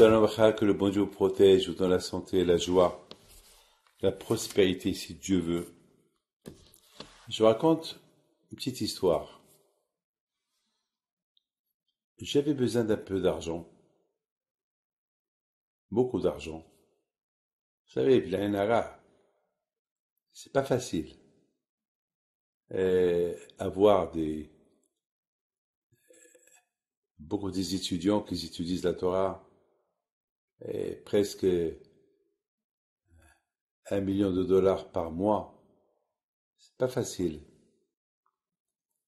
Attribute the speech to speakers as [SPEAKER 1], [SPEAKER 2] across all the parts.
[SPEAKER 1] Shalom Aleichem, que le bon Dieu vous protège, vous donne la santé, la joie, la prospérité si Dieu veut. Je vous raconte une petite histoire. J'avais besoin d'un peu d'argent, beaucoup d'argent. Vous savez, l'Ainara, c'est pas facile. Avoir beaucoup des étudiants qui étudient la Torah, presque 1 million de dollars par mois, c'est pas facile.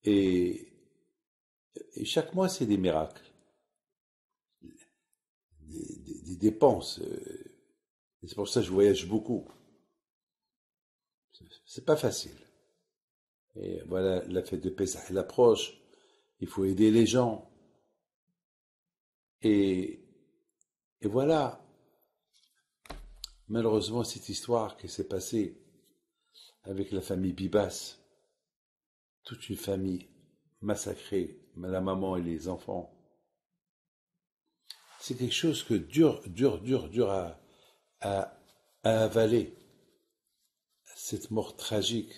[SPEAKER 1] Et, et chaque mois, c'est des miracles, des dépenses. Et c'est pour ça que je voyage beaucoup. C'est pas facile. Et voilà, la fête de Pessah, elle approche. Il faut aider les gens. Et, et voilà, malheureusement, cette histoire qui s'est passée avec la famille Bibas, toute une famille massacrée, la maman et les enfants, c'est quelque chose que dur à avaler, cette mort tragique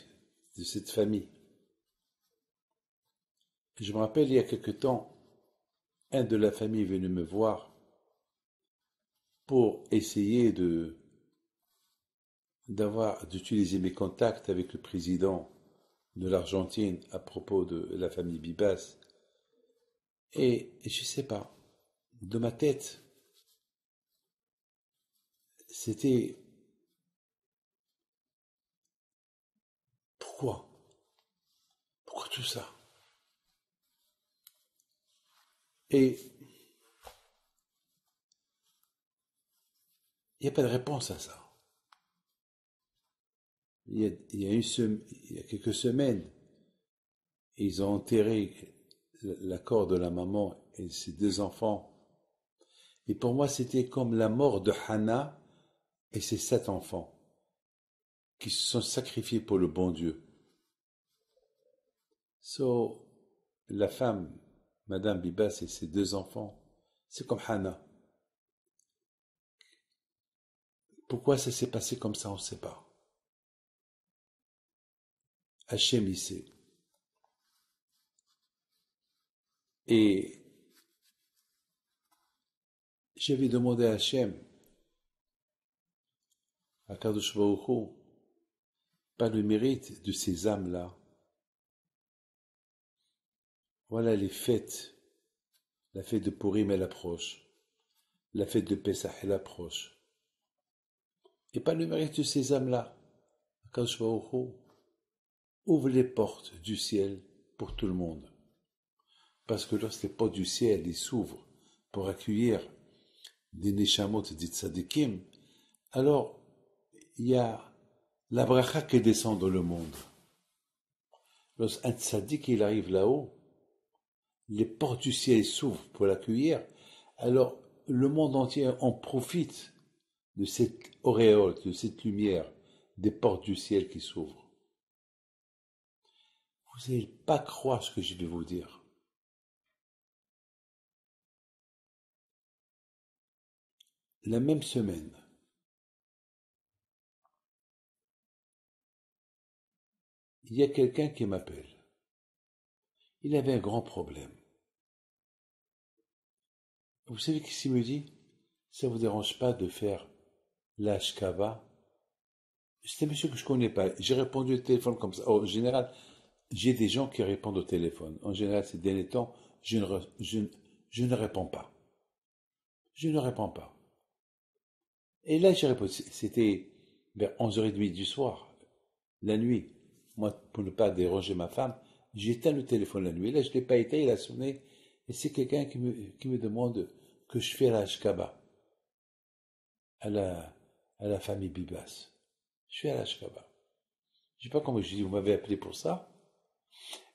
[SPEAKER 1] de cette famille. Je me rappelle, il y a quelque temps, un de la famille est venu me voir pour essayer d'utiliser mes contacts avec le président de l'Argentine à propos de la famille Bibas. Et je ne sais pas, de ma tête, c'était pourquoi? Pourquoi tout ça? Et il n'y a pas de réponse à ça. Il y a quelques semaines, ils ont enterré la corps de la maman et ses 2 enfants. Et pour moi, c'était comme la mort de Hannah et ses 7 enfants qui se sont sacrifiés pour le bon Dieu. La femme, Madame Bibas et ses 2 enfants, c'est comme Hannah. Pourquoi ça s'est passé comme ça, on ne sait pas. Hachem, il sait. Et j'avais demandé à Hachem, à Kadosh Baruch Hu, pas le mérite de ces âmes-là. Voilà les fêtes. La fête de Purim, elle approche. La fête de Pessah, elle approche. Et pas le mérite de ces âmes-là. Kadosh Baruch Hu ouvre les portes du ciel pour tout le monde. Parce que lorsque les portes du ciel s'ouvrent pour accueillir des Neshamot, des Tzadikim, alors il y a la bracha qui descend dans le monde. Lorsqu'un Tzadik il arrive là-haut, les portes du ciel s'ouvrent pour l'accueillir, alors le monde entier en profite de cette auréole, de cette lumière, des portes du ciel qui s'ouvrent. Vous n'allez pas croire ce que je vais vous dire. La même semaine, il y a quelqu'un qui m'appelle. Il avait un grand problème. Vous savez qu'est-ce qu'il me dit? Ça vous dérange pas de faire l'ashkava? C'est un monsieur que je connais pas. J'ai répondu au téléphone comme ça. En général, j'ai des gens qui répondent au téléphone. En général, ces derniers temps, je ne réponds pas. Je ne réponds pas. Et là, j'ai répondu. C'était vers 11h30 du soir, la nuit. Moi, pour ne pas déranger ma femme, j'ai éteint le téléphone la nuit. Là, je ne l'ai pas éteint, il a sonné. Et c'est quelqu'un qui me demande que je fais la Ashkaba à la famille Bibas. Je suis à l'Ashkaba. Je ne sais pas comment je dis, vous m'avez appelé pour ça.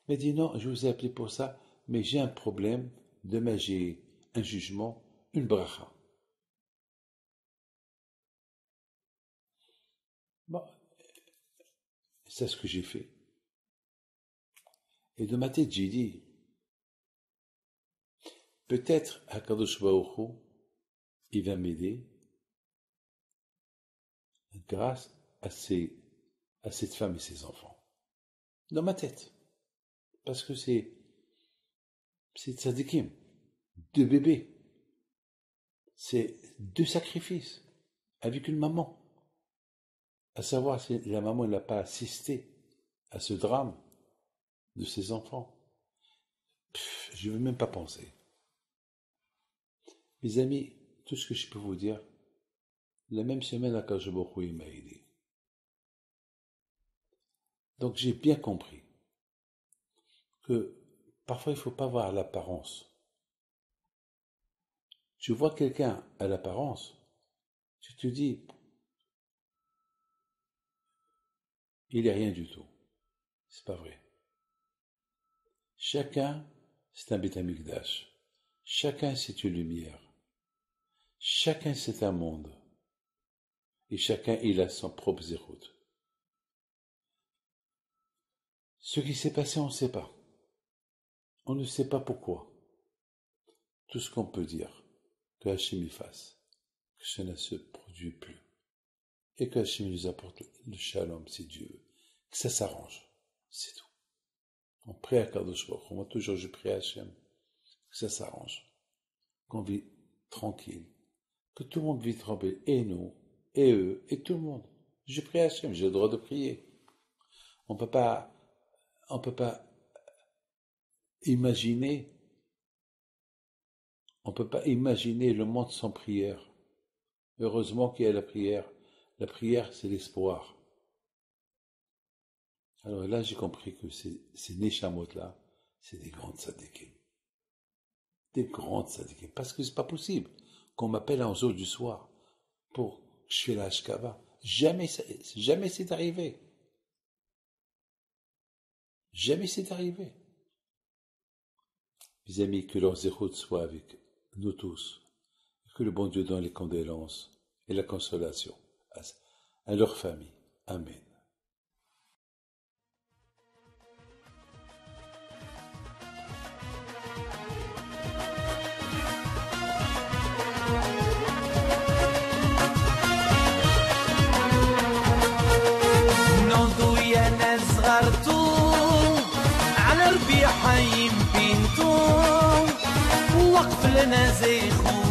[SPEAKER 1] Il m'a dit non, je vous ai appelé pour ça, mais j'ai un problème. Demain, j'ai un jugement, une bracha. Bon, c'est ce que j'ai fait. Et de ma tête, j'ai dit, peut-être Hakadosh Baruch Hu, il va m'aider grâce à cette femme et ses enfants. Dans ma tête. Parce que c'est tzadikim, 2 bébés. C'est 2 sacrifices avec une maman. À savoir si la maman n'a pas assisté à ce drame de ses enfants. Je ne veux même pas penser. Mes amis, tout ce que je peux vous dire, la même semaine, Akadosh Baruch Hu m'a aidé. Donc j'ai bien compris que parfois il ne faut pas voir l'apparence. Tu vois quelqu'un à l'apparence, tu te dis, il n'est rien du tout. C'est pas vrai. Chacun, c'est un Beth Amikdash. Chacun, c'est une lumière. Chacun, c'est un monde. Et chacun, il a son propre zéroute. Ce qui s'est passé, on ne sait pas. On ne sait pas pourquoi. Tout ce qu'on peut dire, que Hachem y fasse, que ça ne se produit plus. Et que Hachem nous apporte le shalom, si Dieu veut. Que ça s'arrange. C'est tout. On prie à Kadosh Baruch Hu. Moi, toujours, je prie à Hachem. Que ça s'arrange. Qu'on vit tranquille. Que tout le monde vit tranquille. Et nous, et eux, et tout le monde. Je prie à Hachem. J'ai le droit de prier. On peut pas imaginer le monde sans prière. Heureusement qu'il y a la prière. La prière, c'est l'espoir. Alors là, j'ai compris que ces Neshamot-là, c'est des grandes tzadikim. Des grandes tzadikim. Parce que c'est pas possible qu'on m'appelle à 11h du soir pour que je fasse la Hashkava. Jamais c'est arrivé. Jamais c'est arrivé. Mes amis, que leur zéroute soit avec nous tous. Que le bon Dieu donne les condoléances et la consolation à leur famille. Amen.
[SPEAKER 2] على ربيع حيم بنتو وقف لنا زي خو